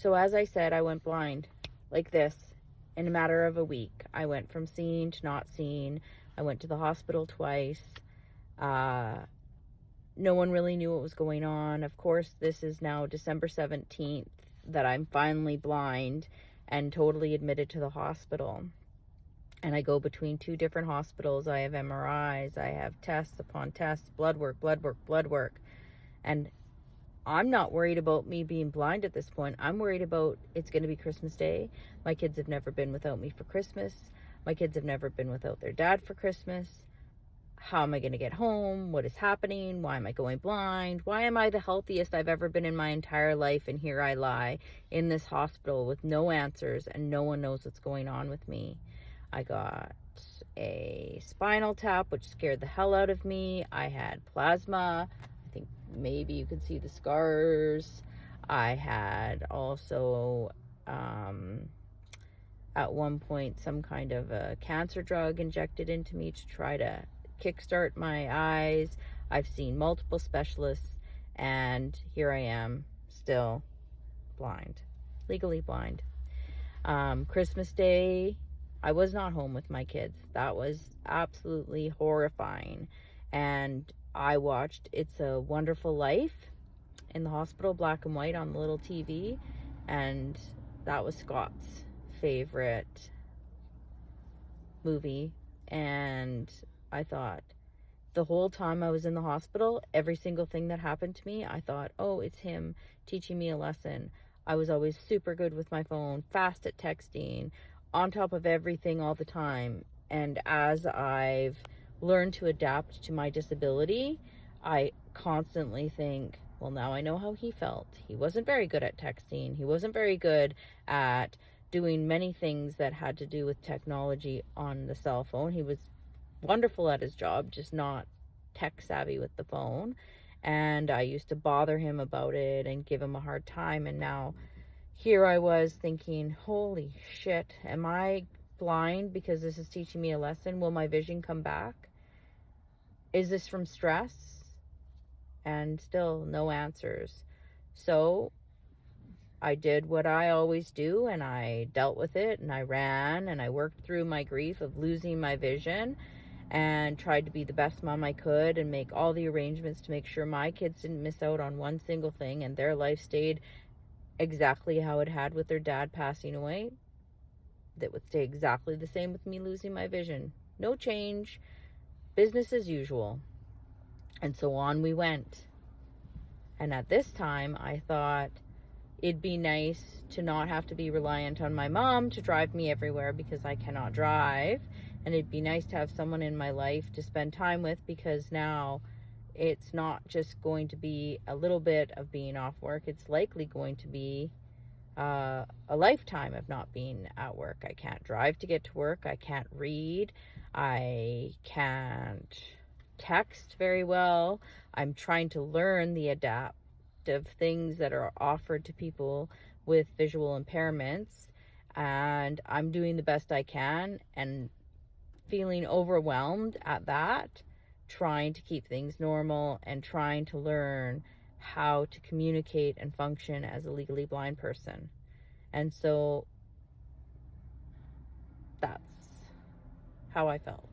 So as I said, I went blind like this in a matter of a week. I went from seeing to not seeing. I went to the hospital twice. No one really knew what was going on. Of course, this is now December 17th that I'm finally blind and totally admitted to the hospital. And I go between two different hospitals. I have MRIs, I have tests upon tests, blood work. And I'm not worried about me being blind at this point. I'm worried about it's going to be Christmas Day. My kids have never been without me for Christmas. My kids have never been without their dad for Christmas. How am I going to get home? What is happening? Why am I going blind? Why am I the healthiest I've ever been in my entire life? And here I lie in this hospital with no answers and no one knows what's going on with me. I got a spinal tap, which scared the hell out of me. I had plasma. I think maybe you can see the scars. I had also, at one point, some kind of a cancer drug injected into me to try to kickstart my eyes. I've seen multiple specialists, and here I am, still blind, legally blind. Christmas Day, I was not home with my kids. That was absolutely horrifying. And I watched It's a Wonderful Life in the hospital, black and white on the little TV. And that was Scott's favorite movie. And I thought, the whole time I was in the hospital, every single thing that happened to me, I thought, oh, it's him teaching me a lesson. I was always super good with my phone, fast at texting, on top of everything all the time. And as I've learned to adapt to my disability, I constantly think, well, now I know how he felt. He wasn't very good at texting. He wasn't very good at doing many things that had to do with technology on the cell phone. He was wonderful at his job, just not tech savvy with the phone. And I used to bother him about it and give him a hard time. And now here I was thinking, holy shit, am I blind because this is teaching me a lesson? Will my vision come back? Is this from stress? And still no answers. So I did what I always do, and I dealt with it, and I ran, and I worked through my grief of losing my vision, and tried to be the best mom I could and make all the arrangements to make sure my kids didn't miss out on one single thing, and their life stayed exactly how it had with their dad passing away. That would stay exactly the same with me losing my vision. No change, business as usual. And so on we went. And at this time, I thought it'd be nice to not have to be reliant on my mom to drive me everywhere because I cannot drive. And it'd be nice to have someone in my life to spend time with, because now it's not just going to be a little bit of being off work. It's likely going to be a lifetime of not being at work. I can't drive to get to work. I can't read. I can't text very well. I'm trying to learn the adaptive things that are offered to people with visual impairments, and I'm doing the best I can and feeling overwhelmed at that, trying to keep things normal and trying to learn how to communicate and function as a legally blind person. And so that's how I felt.